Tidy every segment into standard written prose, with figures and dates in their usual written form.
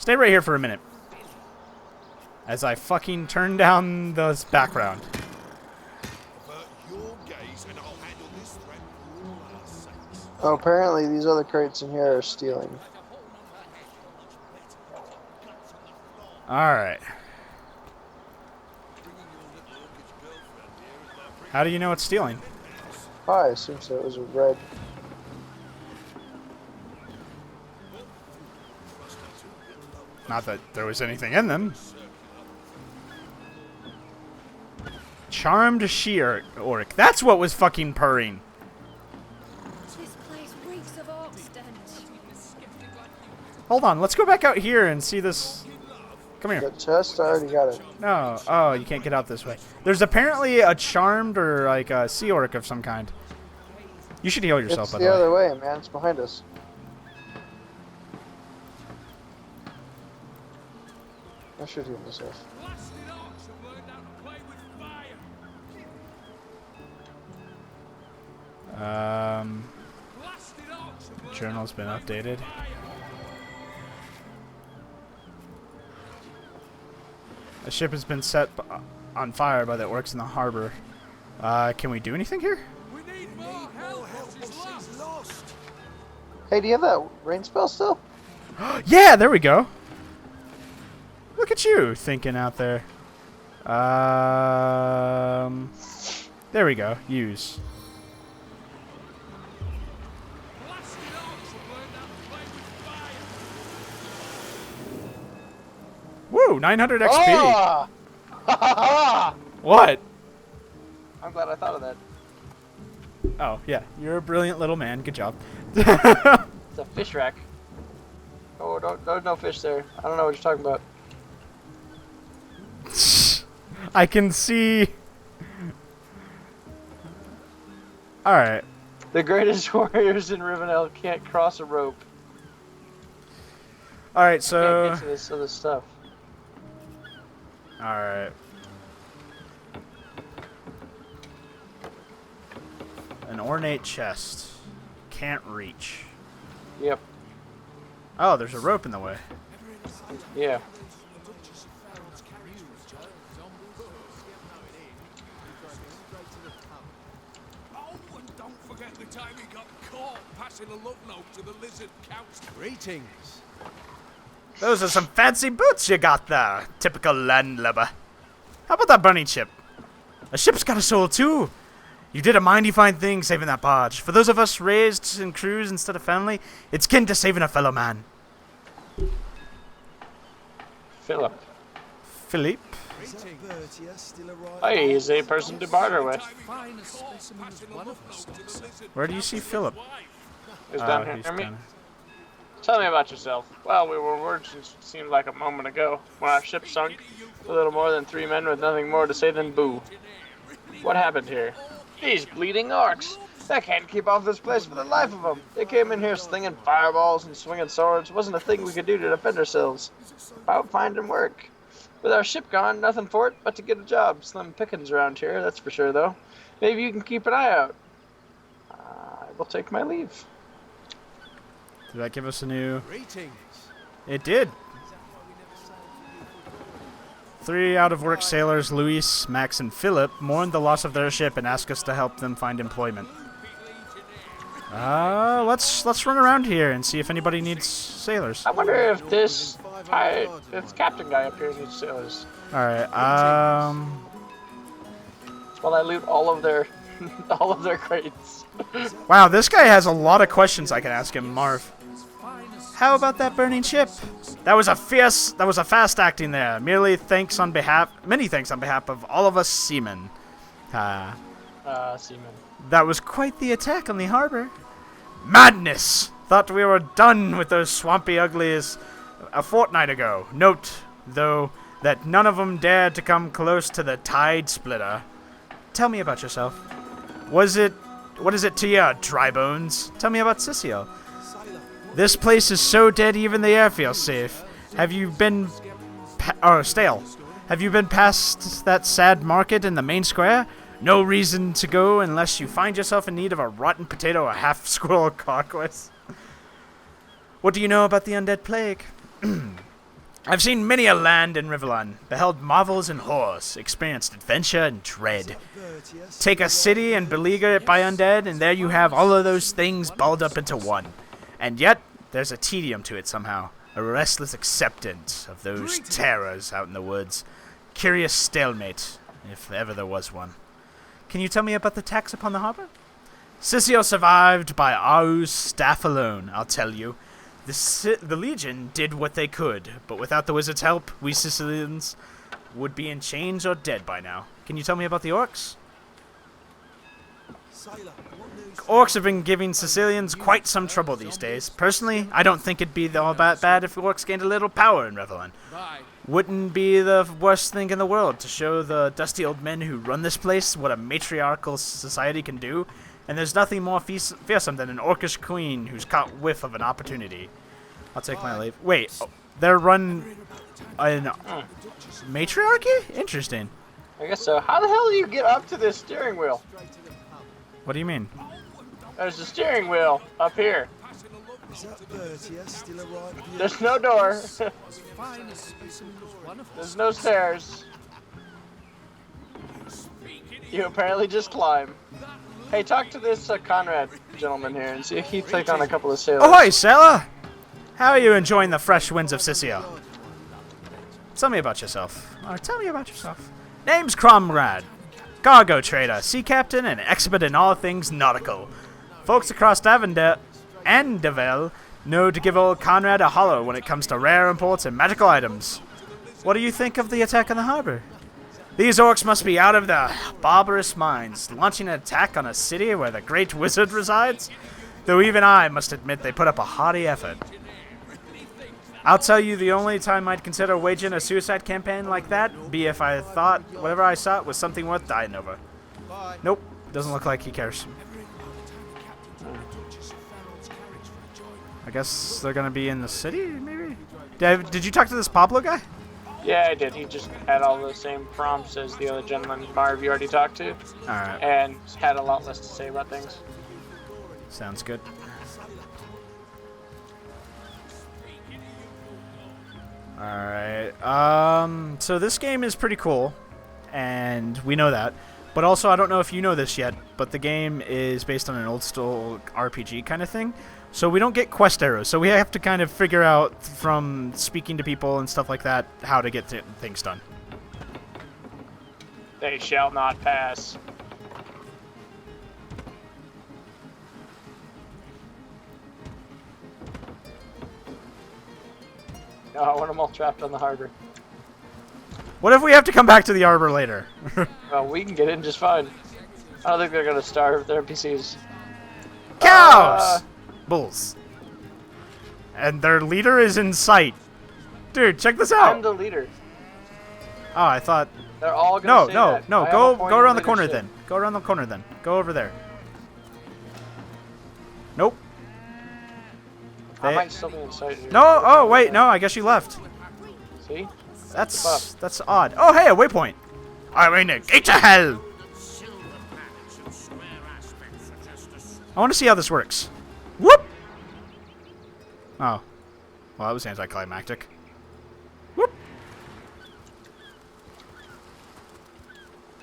Stay right here for a minute. As I fucking turn down the background. Oh, apparently these other crates in here are stealing. Alright. How do you know it's stealing? Oh, I assume so. It was a red. Not that there was anything in them. Charmed she-orc. That's what was fucking purring. This place reeks of orc stench. Hold on, let's go back out here and see this. Come here. The chest, I already got it. No. Oh, you can't get out this way. There's apparently a charmed or like a sea orc of some kind. You should heal yourself, It's by the the way. other way, man. It's behind us. I should heal myself. Journal's been updated. A ship has been set on fire by the orcs in the harbor. Can we do anything here? Hey, do you have that rain spell still? Yeah, there we go. Look at you thinking out there. There we go. Use. Woo, 900 XP. Oh! What? I'm glad I thought of that. Oh, yeah. You're a brilliant little man. Good job. It's a fish rack. Oh, there's no fish there. I don't know what you're talking about. I can see. Alright. The greatest warriors in Rivendell can't cross a rope. Alright, Can't so. get to this other stuff. Alright. An ornate chest. Can't reach. Yep. Oh, there's a rope in the way. Yeah. Oh, and don't forget the time he got caught passing a love note to the lizard count's greetings. Those are some fancy boots you got there, typical landlubber. How about that burning ship? A ship's got a soul too. You did a mighty fine thing saving that barge. For those of us raised in crews instead of family, it's kin to saving a fellow man. Philip. Philippe? Hey, he's a person to barter with. Where do you see Philip? He's down here. he's Hear me? down- Tell me about yourself. Well, we were words it seemed like a moment ago when our ship sunk. A little more than 3 men with nothing more to say than boo. What happened here? These bleeding orcs. They can't keep off this place for the life of them. They came in here slinging fireballs and swinging swords. Wasn't a thing we could do to defend ourselves. About finding work. With our ship gone, nothing for it but to get a job. Slim pickings around here, that's for sure, though. Maybe you can keep an eye out. I will take my leave. Did that give us a new... Greetings. It did. 3 out-of-work sailors, Luis, Max, and Philip, mourned the loss of their ship and asked us to help them find employment. Let's run around here and see if anybody needs sailors. I wonder if this captain guy up here needs sailors. Alright, While I loot all of their all of their crates. wow, this guy has a lot of questions I can ask him, Marv. How about that burning ship? That was a fast acting there. Many thanks on behalf of all of us seamen. Seaman. That was quite the attack on the harbor. Madness! Thought we were done with those swampy uglies a fortnight ago. Note, though, that none of them dared to come close to the tide splitter. Tell me about yourself. What is it to you, dry bones? Tell me about Cecile. This place is so dead even the air feels safe. Have you been... stale. Have you been past that sad market in the main square? No reason to go unless you find yourself in need of a rotten potato or half-squirrel carcass. What do you know about the undead plague? I've seen many a land in Rivellon, beheld marvels and horrors, experienced adventure and dread. Take a city and beleaguer it by undead, and there you have all of those things balled up into one. And yet, there's a tedium to it somehow, a restless acceptance of those terrors out in the woods. Curious stalemate, if ever there was one. Can you tell me about the attacks upon the harbor? Sissio survived by Au's staff alone, I'll tell you. The Legion did what they could, but without the wizard's help, we Sicilians would be in chains or dead by now. Can you tell me about the orcs? Orcs have been giving Sicilians quite some trouble these days. Personally, I don't think it'd be all that bad if orcs gained a little power in Rivellon. Wouldn't be the worst thing in the world to show the dusty old men who run this place what a matriarchal society can do. And there's nothing more fearsome than an orcish queen who's caught whiff of an opportunity. I'll take my leave. Wait, they're run an matriarchy? Interesting. I guess so. How the hell do you get up to this steering wheel? What do you mean? There's a steering wheel up here. There's no door. There's no stairs. You apparently just climb. Hey, talk to this Conrad gentleman here and see if he'd take on a couple of sailors. Oh, hi, sailor! How are you enjoying the fresh winds of Sissio? Tell me about yourself. Tell me about yourself. Name's Cromrad. Cargo trader, sea captain, and expert in all things nautical. Folks across Davendale and Deville know to give old Conrad a holler when it comes to rare imports and magical items. What do you think of the attack on the harbor? These orcs must be out of their barbarous minds, launching an attack on a city where the great wizard resides? Though even I must admit they put up a hearty effort. I'll tell you, the only time I'd consider waging a suicide campaign like that be if I thought whatever I saw was something worth dying over. Nope, doesn't look like he cares. I guess they're gonna be in the city, maybe? Did you talk to this Pablo guy? Yeah, I did. He just had all the same prompts as the other gentleman Marv you already talked to. Alright. And had a lot less to say about things. Sounds good. Alright. So this game is pretty cool, and we know that. But also, I don't know if you know this yet, but the game is based on an old-school RPG kind of thing. So we don't get quest arrows, so we have to kind of figure out from speaking to people and stuff like that how to get things done. They shall not pass. No, I want them all trapped on the harbor. What if we have to come back to the arbor later? Well, we can get in just fine. I don't think they're gonna starve their NPCs. Cows! Bulls. And their leader is in sight. Dude, check this out. I'm the leader. Oh, I thought... They're all gonna say that. No, I go have a point around in the corner leadership. then. Go around the corner then. Go over there. Nope. I might still be in sight here. No, oh wait, no, I guess you left. See? That's odd. Oh, hey, a waypoint. I'm in a gate to hell. I want to see how this works. Whoop! Oh. Well, that was anticlimactic. Whoop!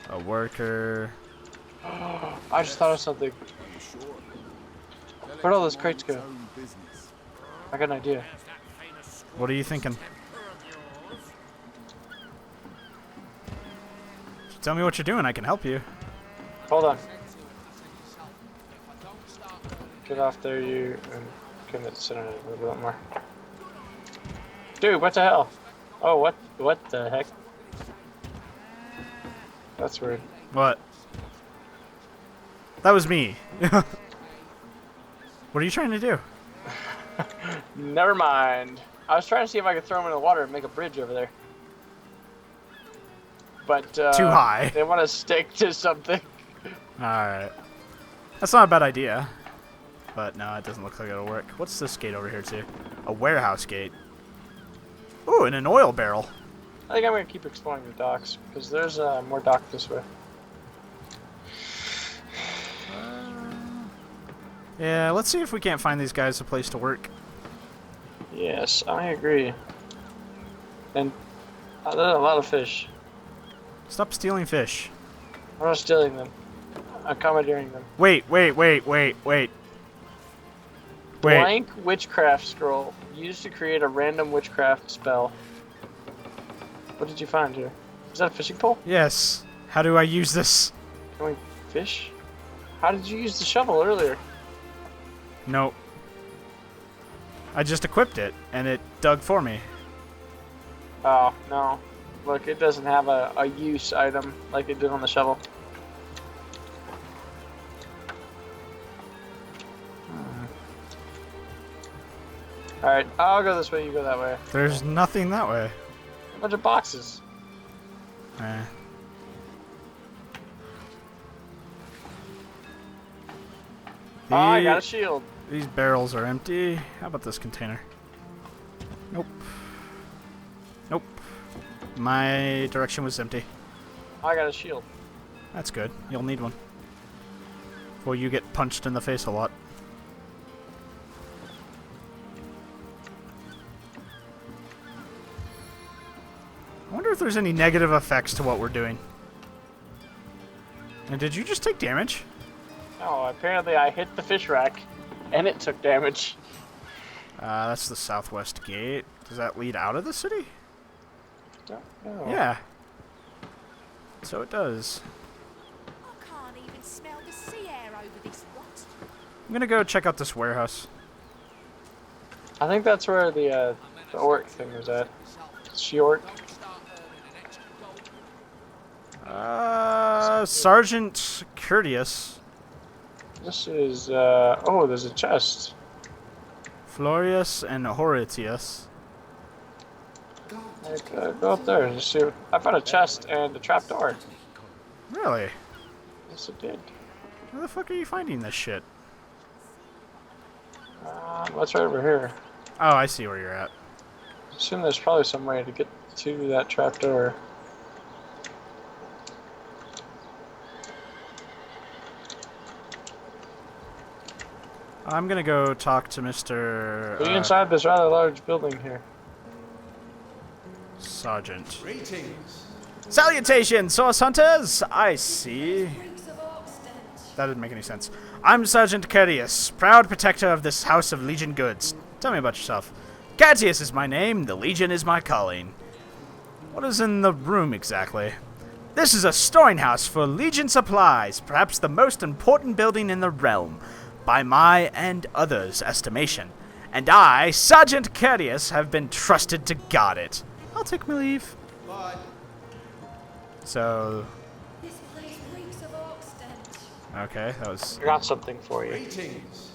A worker. I just thought of something. Where'd all those crates go? I got an idea. What are you thinking? Tell me what you're doing, I can help you. Hold on. Get off there, you, and can it sit on it a little bit more. Dude, what the hell? Oh, what the heck? That's weird. What? That was me. What are you trying to do? Never mind. I was trying to see if I could throw them in the water and make a bridge over there. But, Too high. They want to stick to something. Alright. That's not a bad idea. But no, it doesn't look like it'll work. What's this gate over here too? A warehouse gate. Ooh, and an oil barrel. I think I'm going to keep exploring the docks, because there's more dock this way. Yeah, let's see if we can't find these guys a place to work. Yes, I agree. And there's a lot of fish. Stop stealing fish. I'm not stealing them. I'm commandeering them. Wait. Blank witchcraft scroll used to create a random witchcraft spell. What did you find here? Is that a fishing pole? Yes. How do I use this? Can we fish? How did you use the shovel earlier? Nope. I just equipped it, and it dug for me. Oh, no. Look, it doesn't have a use item like it did on the shovel. Alright, I'll go this way, you go that way. There's nothing that way. A bunch of boxes. Eh. Oh, I got a shield. These barrels are empty. How about this container? Nope. Nope. My direction was empty. I got a shield. That's good. You'll need one. Before you get punched in the face a lot. I wonder if there's any negative effects to what we're doing. And did you just take damage? Oh, apparently I hit the fish rack, and it took damage. That's the southwest gate. Does that lead out of the city? Don't know. Yeah. So it does. I can't even smell the sea air over this what? I'm gonna go check out this warehouse. I think that's where the orc thing was at. She-orc. Sergeant Courteous. This is, oh, there's a chest. Florius and Horatius. Go up there and just see. I found a chest and a trapdoor. Really? Yes, it did. Where the fuck are you finding this shit? What's right over here? Oh, I see where you're at. I assume there's probably some way to get to that trapdoor. I'm gonna go talk to Mr. Are you inside this rather large building here? Sergeant. Greetings. Salutations, source hunters! I see. Reeks of orc stench. That didn't make any sense. I'm Sergeant Courteous, proud protector of this house of Legion goods. Tell me about yourself. Courteous is my name, the Legion is my calling. What is in the room exactly? This is a storing house for Legion supplies, perhaps the most important building in the realm, by my and others' estimation. And I, Sergeant Courteous, have been trusted to guard it. I'll take my leave. Bye. So, This place reeks of orc stench. okay, that was... I got something for you. Greetings.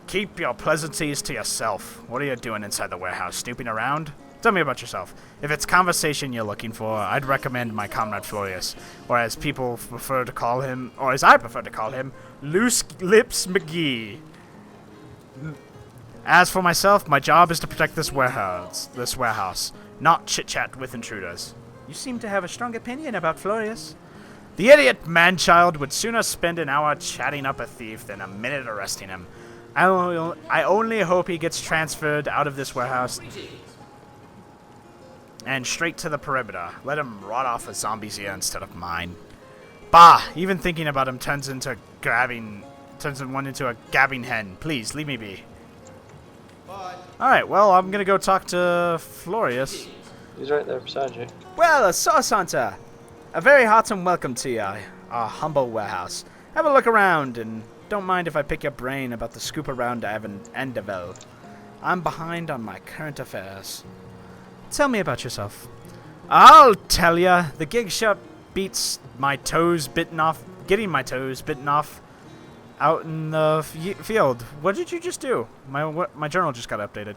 Keep your pleasantries to yourself. What are you doing inside the warehouse? Snooping around? Tell me about yourself. If it's conversation you're looking for, I'd recommend my comrade Florius, or as people prefer to call him, or as I prefer to call him, Loose Lips McGee. As for myself, my job is to protect this warehouse, not chit-chat with intruders. You seem to have a strong opinion about Florius. The idiot man-child would sooner spend an hour chatting up a thief than a minute arresting him. I only hope he gets transferred out of this warehouse and straight to the perimeter. Let him rot off a zombie's ear instead of mine. Bah! Even thinking about him turns one into a gabbing hen. Please, leave me be. Bye. Alright, well, I'm gonna go talk to Florius. He's right there beside you. Well, a sauce hunter! A very hearty welcome to you, our humble warehouse. Have a look around, and don't mind if I pick your brain about the scoop around Endevel. I'm behind on my current affairs. Tell me about yourself. I'll tell ya. The gig shop beats my toes bitten off, getting my toes bitten off out in the field. What did you just do? My journal just got updated.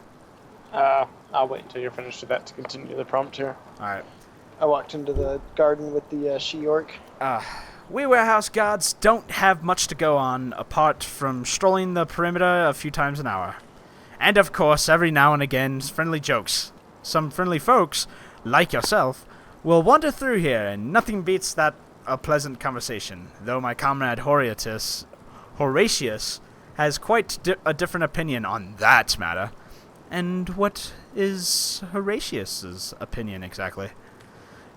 I'll wait until you're finished with that to continue the prompt here. Alright. I walked into the garden with the she-orc. We warehouse guards don't have much to go on apart from strolling the perimeter a few times an hour. And of course, every now and again, friendly jokes. Some friendly folks, like yourself, will wander through here, and nothing beats that a pleasant conversation, though my comrade Horatius has quite a different opinion on that matter. And what is Horatius's opinion exactly?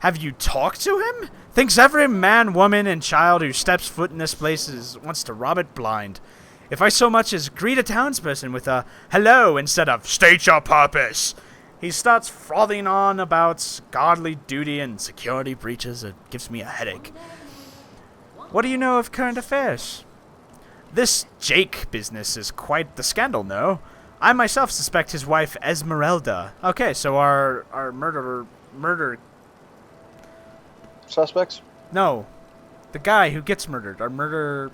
Have you talked to him? Thinks every man, woman, and child who steps foot in this place wants to rob it blind. If I so much as greet a townsperson with a hello instead of state your purpose, he starts frothing on about godly duty and security breaches. It gives me a headache. What do you know of current affairs? This Jake business is quite the scandal, no? I myself suspect his wife Esmeralda. Okay, so our murder... Suspects? No. The guy who gets murdered. Our murder...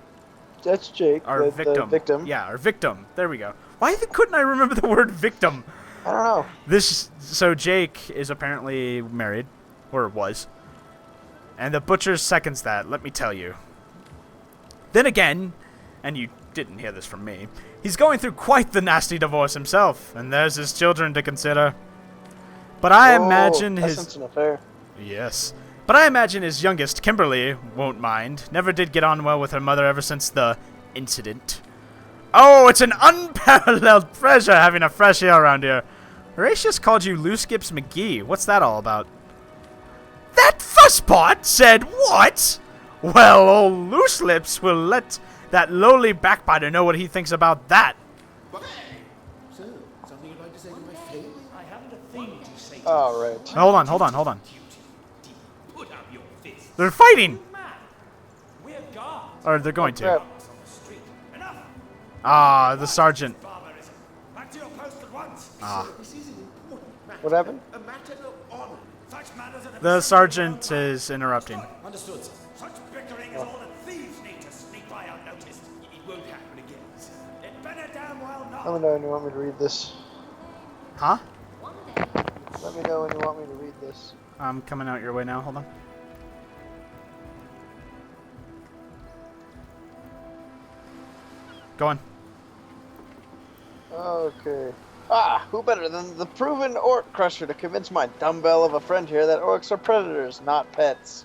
That's Jake, Our victim. the victim. Yeah, our victim. There we go. Why couldn't I remember the word victim? I don't know. So Jake is apparently married. Or was. And the butcher seconds that, let me tell you. Then again, and you didn't hear this from me, he's going through quite the nasty divorce himself, and there's his children to consider. But I imagine his... That's an affair. Yes. But I imagine his youngest, Kimberly, won't mind. Never did get on well with her mother ever since the incident. Oh, it's an unparalleled pleasure having a fresh air around here. Horatius called you Loose Gips McGee. What's that all about? That fusspot said what? Well, old Loose Lips will let that lowly backbiter know what he thinks about that. So, something you'd like to say to my face? I haven't a thing to say to All right. Hold on. Put up your fist. They're fighting! We're guards. Or they're going to. Crap. On the street. Enough. Ah, the sergeant. Barbarism. Back to your post at once. This is an important matter. What happened? A matter of honor. Such matters are The sergeant is interrupting. Understood, sir. Such bickering is all that thieves need to sneak by unnoticed. It won't happen again, sir. It better damn well not. Let me know when you want me to read this. Huh? Let me know when you want me to read this. I'm coming out your way now. Hold on. Go on. Okay. Ah, who better than the proven orc crusher to convince my dumbbell of a friend here that orcs are predators, not pets.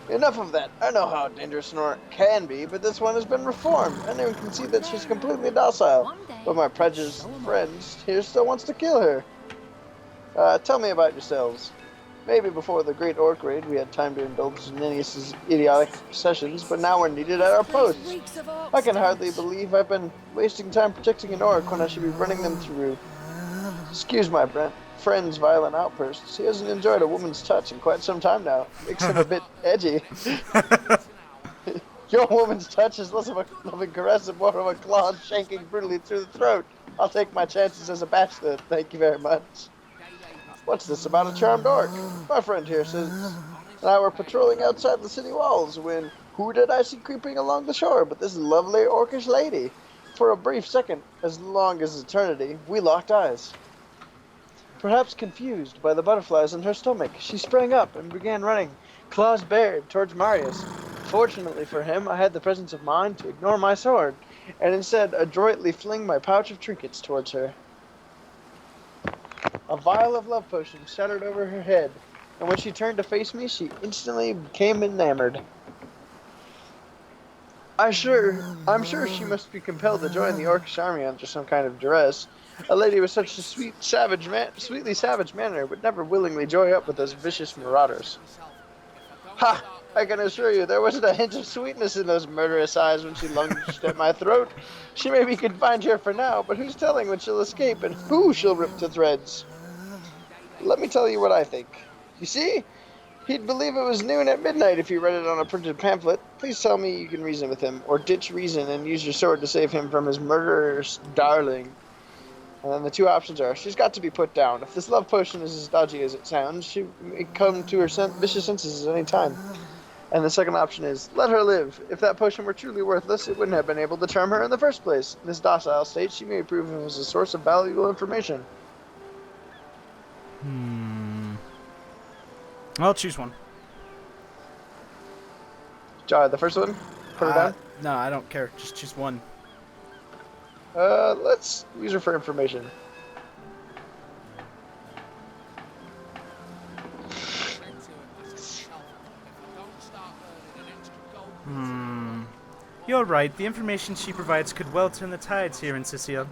Enough of that. I know how dangerous an orc can be, but this one has been reformed. Anyone can see that she's completely docile. But my prejudiced friend here still wants to kill her. Tell me about yourselves. Maybe before the Great Orc Raid we had time to indulge in Nennius's idiotic sessions, but now we're needed at our posts. I can hardly believe I've been wasting time protecting an orc when I should be running them through. Excuse my friend's violent outbursts. He hasn't enjoyed a woman's touch in quite some time now. Makes him a bit edgy. Your woman's touch is less of a loving caress and more of a claw shanking brutally through the throat. I'll take my chances as a bachelor. Thank you very much. What's this about a charmed orc? My friend here says, and I were patrolling outside the city walls when who did I see creeping along the shore but this lovely orcish lady? For a brief second, as long as eternity, we locked eyes. Perhaps confused by the butterflies in her stomach, she sprang up and began running, claws bared, towards Marius. Fortunately for him, I had the presence of mind to ignore my sword, and instead adroitly fling my pouch of trinkets towards her. A vial of love potion shattered over her head, and when she turned to face me, she instantly became enamored. I'm sure she must be compelled to join the orcish army under some kind of duress. A lady with such a sweetly savage manner would never willingly join up with those vicious marauders. Ha! I can assure you, there wasn't a hint of sweetness in those murderous eyes when she lunged at my throat. She may be confined here for now, but who's telling when she'll escape and who she'll rip to threads? Let me tell you what I think. You see? He'd believe it was noon at midnight if he read it on a printed pamphlet. Please tell me you can reason with him, or ditch reason and use your sword to save him from his murderous darling. And then the two options are, she's got to be put down. If this love potion is as dodgy as it sounds, she may come to her vicious senses at any time. And the second option is, let her live. If that potion were truly worthless, it wouldn't have been able to charm her in the first place. In this docile state, she may prove him as a source of valuable information. Well, choose one. The first one? Put her down? No, I don't care. Just choose one. Let's use her for information. You're right. The information she provides could well turn the tides here in Sicily.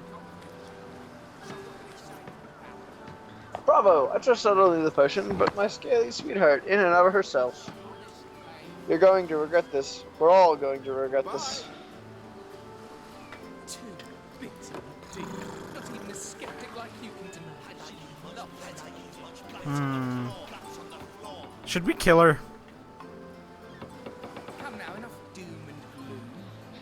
Bravo! I trust not only the potion, but my scaly sweetheart in and of herself. You're going to regret this. We're all going to regret this. Too bitter, dear. Not even a skeptic like you can deny that. Should we kill her? Come now, enough doom and gloom.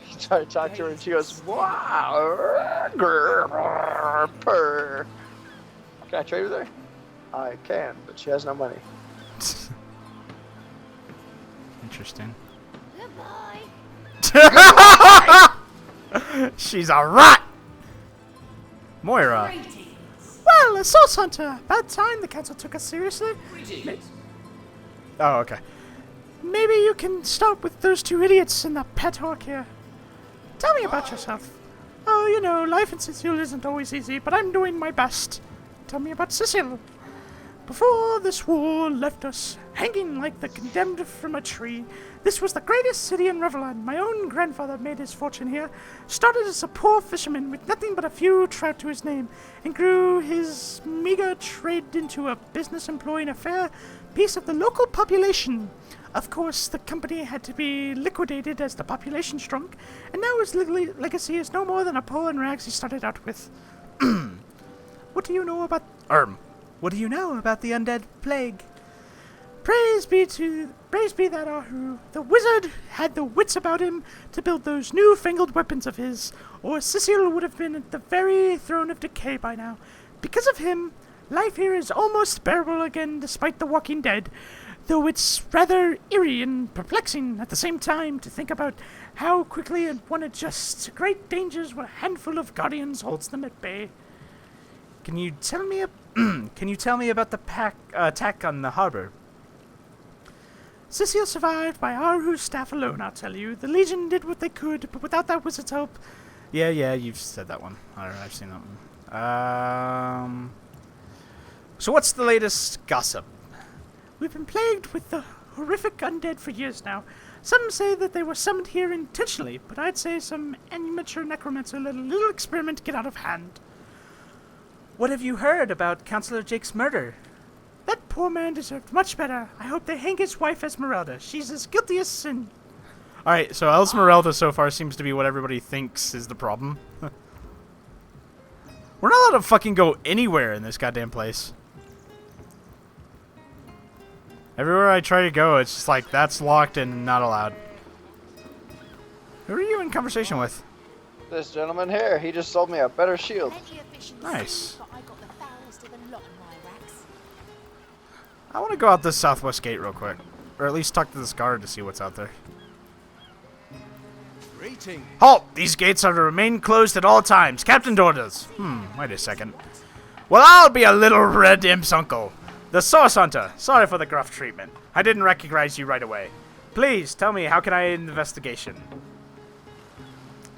You try to talk to her and she goes, wow, grrr, purr. Can I trade with her? I can, but she has no money. Interesting. Goodbye. She's a rat! Moira. Well, a source hunter. About time the council took us seriously. Oh, okay. Maybe you can start with those two idiots in the pet hawk here. Tell me about yourself. Oh, you know, life in Sicily isn't always easy, but I'm doing my best. Tell me about Sicily. Before this war left us hanging like the condemned from a tree, this was the greatest city in Reveland. My own grandfather made his fortune here, started as a poor fisherman with nothing but a few trout to his name, and grew his meager trade into a business employing a fair piece of the local population. Of course, the company had to be liquidated as the population shrunk, and now his legacy is no more than a poor in rags he started out with. What do you know about What do you know about the undead plague? Praise be that Ahu. The wizard had the wits about him to build those newfangled weapons of his, or Cecile would have been at the very throne of decay by now. Because of him, life here is almost bearable again despite the Walking Dead, though it's rather eerie and perplexing at the same time to think about how quickly one adjusts to great dangers when a handful of guardians holds them at bay. Can you tell me about the attack on the harbor? Cecile survived by Aru's staff alone, I'll tell you. The Legion did what they could, but without that wizard's help... Yeah, you've said that one. I've seen that one. So what's the latest gossip? We've been plagued with the horrific undead for years now. Some say that they were summoned here intentionally, but I'd say some amateur necromancer let a little experiment get out of hand. What have you heard about Councillor Jake's murder? That poor man deserved much better. I hope they hang his wife Esmeralda. She's as guilty as sin. Alright, so Esmeralda so far seems to be what everybody thinks is the problem. We're not allowed to fucking go anywhere in this goddamn place. Everywhere I try to go, it's just like, that's locked and not allowed. Who are you in conversation with? This gentleman here, he just sold me a better shield. Nice. I want to go out this southwest gate real quick. Or at least talk to this guard to see what's out there. Greeting. Halt! These gates are to remain closed at all times. Captain's orders. Wait a second. Well, I'll be a little red imp's uncle. The Source Hunter. Sorry for the gruff treatment. I didn't recognize you right away. Please, tell me, how can I aid in the investigation?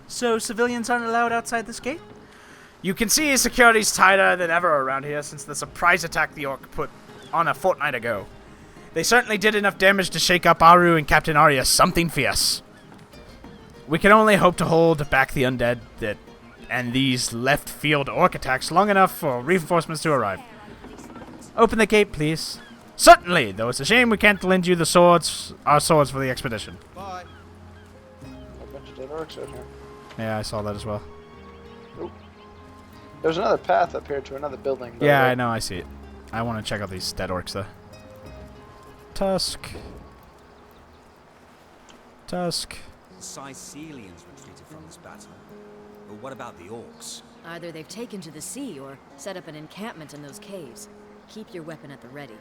So, civilians aren't allowed outside this gate? You can see security's tighter than ever around here since the surprise attack the orc put on a fortnight ago. They certainly did enough damage to shake up Aru and Captain Arya something fierce. We can only hope to hold back the undead and these left-field orc attacks long enough for reinforcements to arrive. Open the gate, please. Certainly, though it's a shame we can't lend you our swords for the expedition. Bye. A bunch of dead orcs out here. Yeah, I saw that as well. Oop. There's another path up here to another building. Yeah, I know, I see it. I want to check out these dead orcs, though. Tusk. The Sicilians retreated from this battle. But what about the orcs? Either they've taken to the sea or set up an encampment in those caves. Keep your weapon at the ready.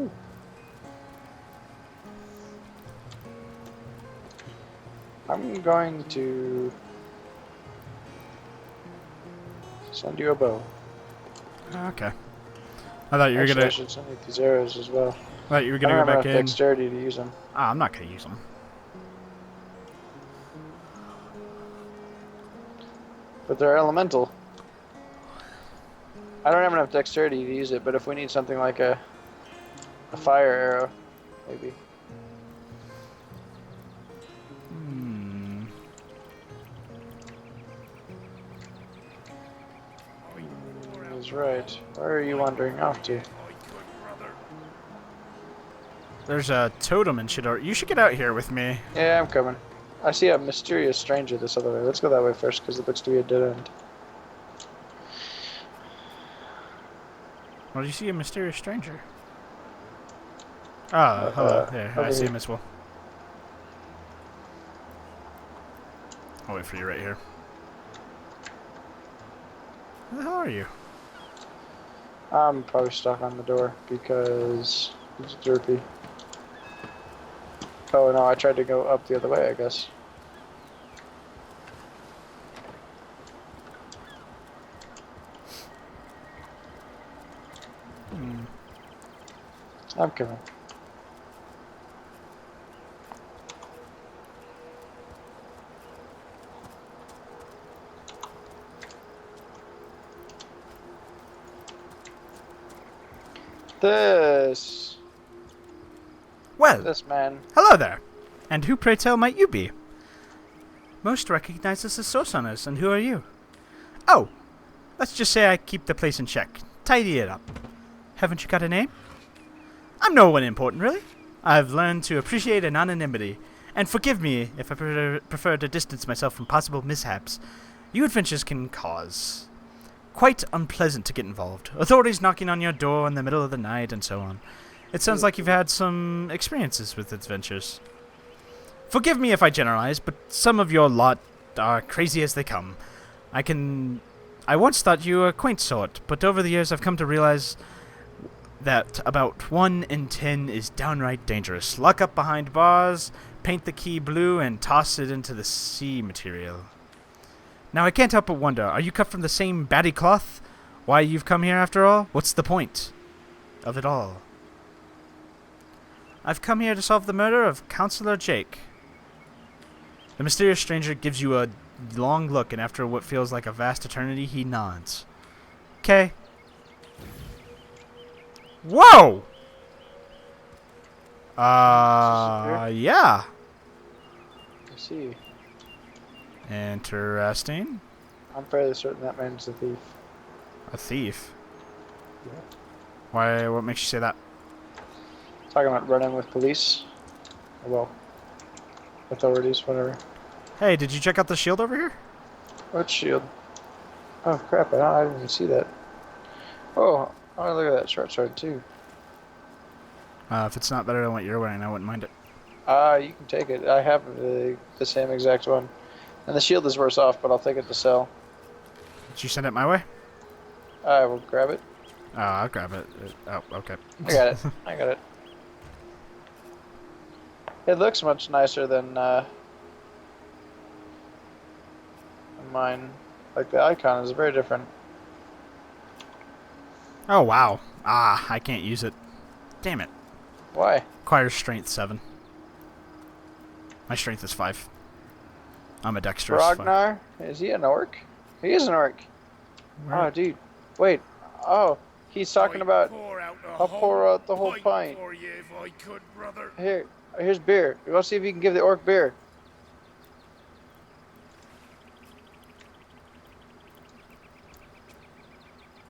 Ooh. I'm going to send you a bow. Okay. I thought you were Actually, gonna. I should send you these arrows as well. I thought you were I gonna don't go have back enough in. dexterity to use them. Ah, I'm not gonna use them. But they're elemental. I don't have enough dexterity to use it, but if we need something like a fire arrow, maybe. is right. Where are you wandering off to? There's a totem and shit. You should get out here with me. Yeah, I'm coming. I see a mysterious stranger this other way. Let's go that way first, because it looks to be a dead end. Well, you see a mysterious stranger. Oh, hello. There, I see him as well. I'll wait for you right here. Who the hell are you? I'm probably stuck on the door because it's derpy. Oh no, I tried to go up the other way, I guess. I'm coming. Well, This man. hello there. And who, pray tell, might you be? Most recognize us as source hunters, and who are you? Oh, let's just say I keep the place in check. Tidy it up. Haven't you got a name? I'm no one important, really. I've learned to appreciate anonymity, and forgive me if I prefer to distance myself from possible mishaps you adventures can cause. Quite unpleasant to get involved. Authorities knocking on your door in the middle of the night, and so on. It sounds like you've had some experiences with adventures. Forgive me if I generalize, but some of your lot are crazy as they come. I once thought you were a quaint sort, but over the years I've come to realize that about 1 in 10 is downright dangerous. Lock up behind bars, paint the key blue, and toss it into the sea material. Now I can't help but wonder, are you cut from the same batty cloth? Why you've come here after all? What's the point of it all? I've come here to solve the murder of Counselor Jake. The mysterious stranger gives you a long look, and after what feels like a vast eternity, he nods. Okay. Whoa! Yeah. I see. Interesting. I'm fairly certain that man's a thief. A thief? Yeah. Why? What makes you say that? Talking about running with police. Well, authorities, whatever. Hey, did you check out the shield over here? What shield? Oh crap, I didn't even see that. Oh, look at that short sword too. If it's not better than what you're wearing, I wouldn't mind it. You can take it. I have the same exact one. And the shield is worse off, but I'll take it to sell. Did you send it my way? I will grab it. Oh, I'll grab it. Oh, okay. I got it. I got it. It looks much nicer than mine. Like the icon is very different. Oh, wow. I can't use it. Damn it. Why? Requires strength 7. My strength is 5. I'm a dexterous 5. Ragnar? Is he an orc? He is an orc. Where? Oh, dude. Wait. Oh, he's talking about. I'll pour out the whole pint. For you if I could, brother. Here's beer. We'll see if you can give the orc beer.